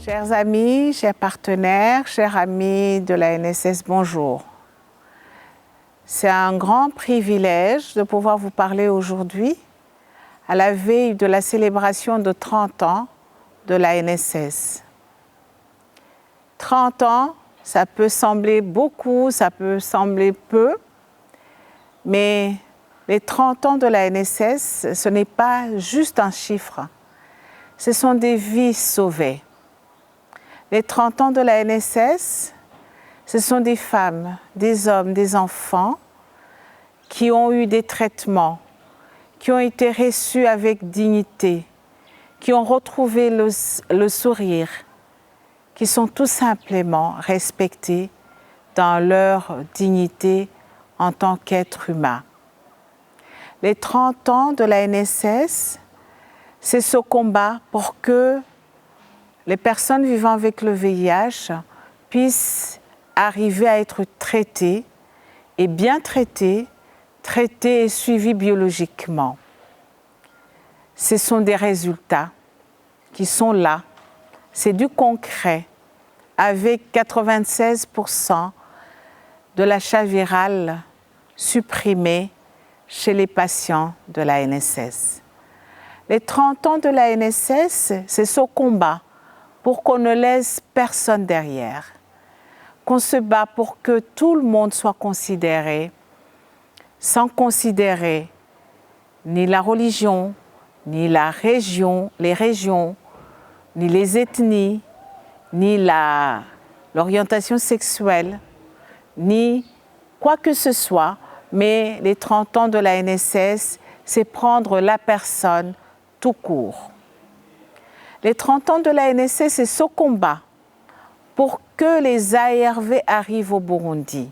Chers amis, chers partenaires, chers amis de la NSS, bonjour. C'est un grand privilège de pouvoir vous parler aujourd'hui à la veille de la célébration de 30 ans de la NSS. 30 ans, ça peut sembler beaucoup, ça peut sembler peu, mais les 30 ans de la NSS, ce n'est pas juste un chiffre, ce sont des vies sauvées. Les 30 ans de la NSS, ce sont des femmes, des hommes, des enfants qui ont eu des traitements, qui ont été reçus avec dignité, qui ont retrouvé le sourire, qui sont tout simplement respectés dans leur dignité en tant qu'être humain. Les 30 ans de la NSS, c'est ce combat pour que les personnes vivant avec le VIH puissent arriver à être traitées et bien traitées et suivies biologiquement. Ce sont des résultats qui sont là. C'est du concret, avec 96% de l'achat viral supprimé chez les patients de la NSS. Les 30 ans de la NSS, c'est ce combat pour qu'on ne laisse personne derrière, qu'on se bat pour que tout le monde soit considéré, sans considérer ni la religion, ni la région, les régions, ni les ethnies, ni l'orientation sexuelle, ni quoi que ce soit, mais les 30 ans de la NSS, c'est prendre la personne tout court. Les 30 ans de la NSS, c'est ce combat pour que les ARV arrivent au Burundi,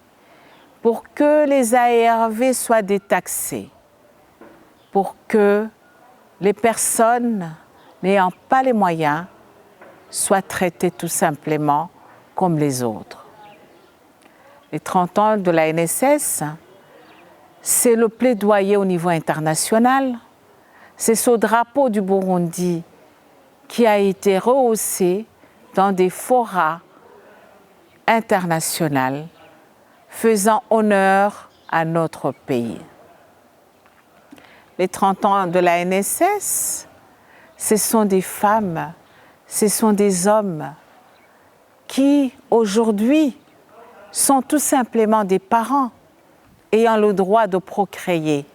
pour que les ARV soient détaxés, pour que les personnes n'ayant pas les moyens soient traitées tout simplement comme les autres. Les 30 ans de la NSS, c'est le plaidoyer au niveau international, c'est ce drapeau du Burundi qui a été rehaussé dans des forats internationaux faisant honneur à notre pays. Les 30 ans de la NSS, ce sont des femmes, ce sont des hommes qui aujourd'hui sont tout simplement des parents ayant le droit de procréer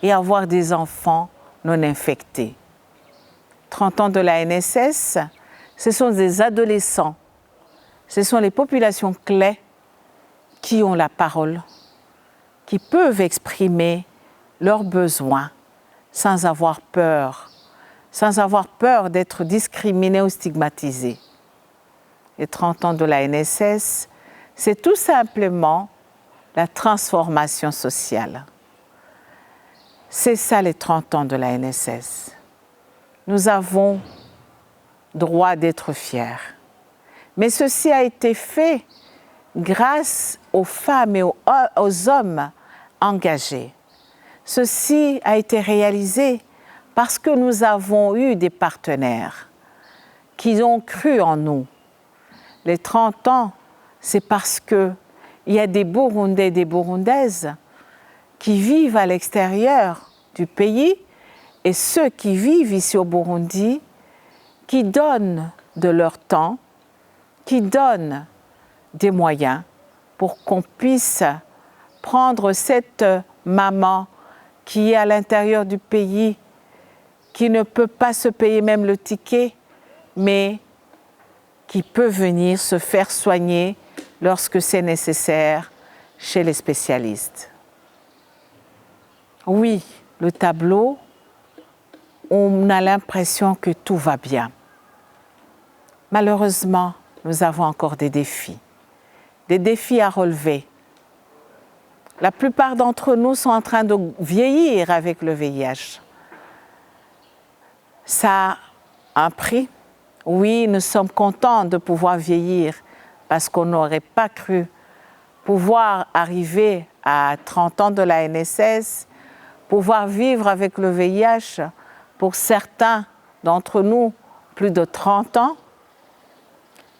et avoir des enfants non infectés. 30 ans de la NSS, ce sont des adolescents, ce sont les populations clés qui ont la parole, qui peuvent exprimer leurs besoins sans avoir peur d'être discriminés ou stigmatisés. Les 30 ans de la NSS, c'est tout simplement la transformation sociale. C'est ça les 30 ans de la NSS. Nous avons droit d'être fiers. Mais ceci a été fait grâce aux femmes et aux hommes engagés. Ceci a été réalisé parce que nous avons eu des partenaires qui ont cru en nous. Les 30 ans, c'est parce qu'il y a des Burundais et des Burundaises qui vivent à l'extérieur du pays et ceux qui vivent ici au Burundi, qui donnent de leur temps, qui donnent des moyens pour qu'on puisse prendre cette maman qui est à l'intérieur du pays, qui ne peut pas se payer même le ticket, mais qui peut venir se faire soigner lorsque c'est nécessaire chez les spécialistes. Oui, le tableau, on a l'impression que tout va bien. Malheureusement, nous avons encore des défis à relever. La plupart d'entre nous sont en train de vieillir avec le VIH. Ça a un prix. Oui, nous sommes contents de pouvoir vieillir parce qu'on n'aurait pas cru pouvoir arriver à 30 ans de la NSS, pouvoir vivre avec le VIH, pour certains d'entre nous, plus de 30 ans.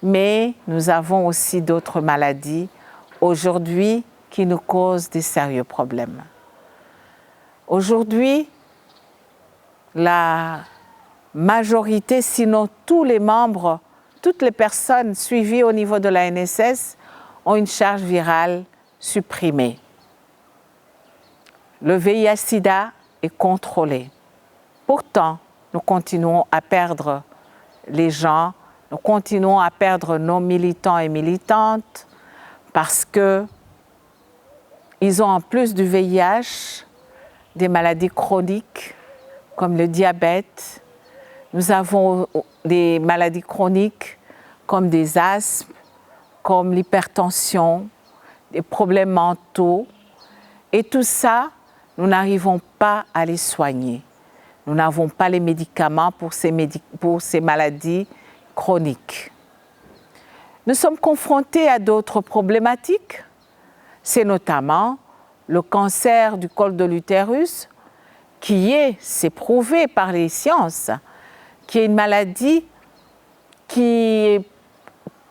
mais nous avons aussi d'autres maladies aujourd'hui qui nous causent des sérieux problèmes. Aujourd'hui, la majorité, sinon tous les membres, toutes les personnes suivies au niveau de la NSS ont une charge virale supprimée. Le VIH-Sida est contrôlé. Pourtant, nous continuons à perdre les gens, nous continuons à perdre nos militants et militantes parce qu'ils ont en plus du VIH des maladies chroniques comme le diabète. Nous avons des maladies chroniques comme des asthmes, comme l'hypertension, des problèmes mentaux. Et tout ça, nous n'arrivons pas à les soigner. Nous n'avons pas les médicaments pour ces maladies chroniques. Nous sommes confrontés à d'autres problématiques. C'est notamment le cancer du col de l'utérus, c'est prouvé par les sciences, qui est une maladie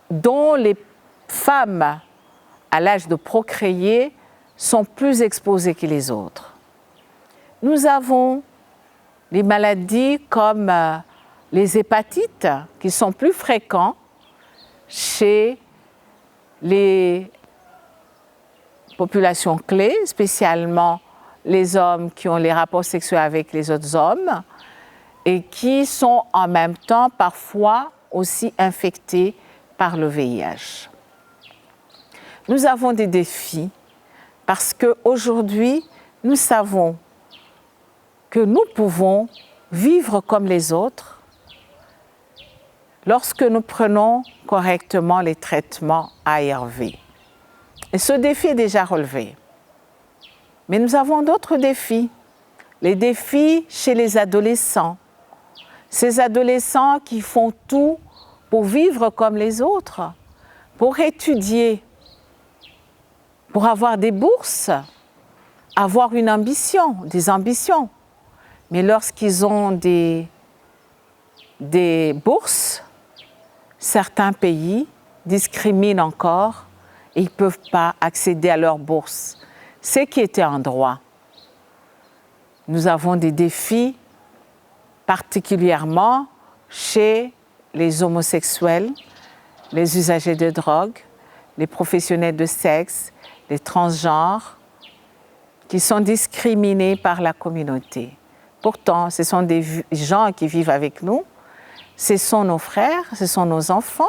dont les femmes à l'âge de procréer sont plus exposées que les autres. Nous avons les maladies comme les hépatites qui sont plus fréquentes chez les populations clés, spécialement les hommes qui ont les rapports sexuels avec les autres hommes et qui sont en même temps parfois aussi infectés par le VIH. Nous avons des défis parce qu'aujourd'hui, nous savons que nous pouvons vivre comme les autres lorsque nous prenons correctement les traitements ARV. Et ce défi est déjà relevé. Mais nous avons d'autres défis. Les défis chez les adolescents. Ces adolescents qui font tout pour vivre comme les autres, pour étudier, pour avoir des bourses, avoir une ambition, des ambitions. Mais lorsqu'ils ont des bourses, certains pays discriminent encore et ils ne peuvent pas accéder à leurs bourses. Ce qui était un droit. Nous avons des défis particulièrement chez les homosexuels, les usagers de drogue, les professionnels de sexe, les transgenres, qui sont discriminés par la communauté. Pourtant, ce sont des gens qui vivent avec nous, ce sont nos frères, ce sont nos enfants,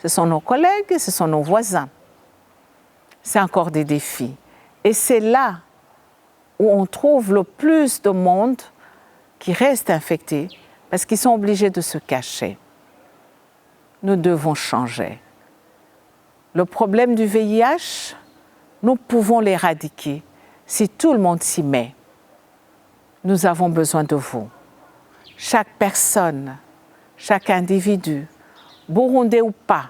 ce sont nos collègues, ce sont nos voisins. C'est encore des défis. Et c'est là où on trouve le plus de monde qui reste infecté parce qu'ils sont obligés de se cacher. Nous devons changer. Le problème du VIH, nous pouvons l'éradiquer si tout le monde s'y met. Nous avons besoin de vous. Chaque personne, chaque individu, burundais ou pas,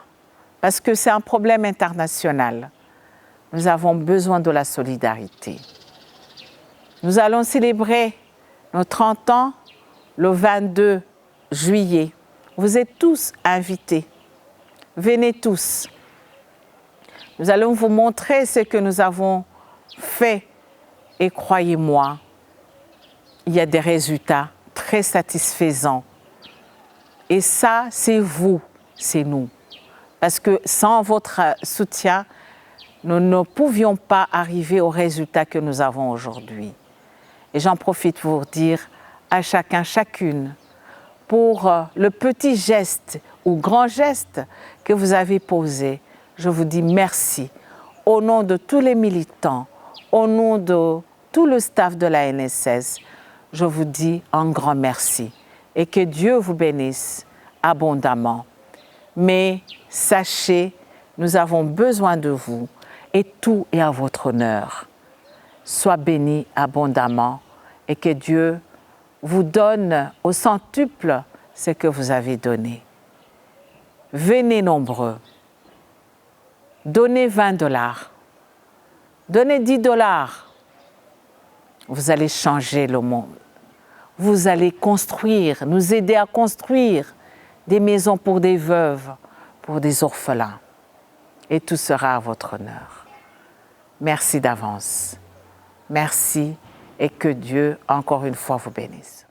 parce que c'est un problème international. Nous avons besoin de la solidarité. Nous allons célébrer nos 30 ans le 22 juillet. Vous êtes tous invités. Venez tous. Nous allons vous montrer ce que nous avons fait. Et croyez-moi, il y a des résultats très satisfaisants. Et ça, c'est vous, c'est nous. Parce que sans votre soutien, nous ne pouvions pas arriver aux résultats que nous avons aujourd'hui. Et j'en profite pour dire à chacun, chacune, pour le petit geste ou grand geste que vous avez posé, je vous dis merci. Au nom de tous les militants, au nom de tout le staff de la NSS, je vous dis un grand merci et que Dieu vous bénisse abondamment. Mais sachez, nous avons besoin de vous et tout est à votre honneur. Sois béni abondamment et que Dieu vous donne au centuple ce que vous avez donné. Venez nombreux. Donnez $20. Donnez $10. Vous allez changer le monde. Vous allez construire, nous aider à construire des maisons pour des veuves, pour des orphelins. Et tout sera à votre honneur. Merci d'avance. Merci et que Dieu, encore une fois, vous bénisse.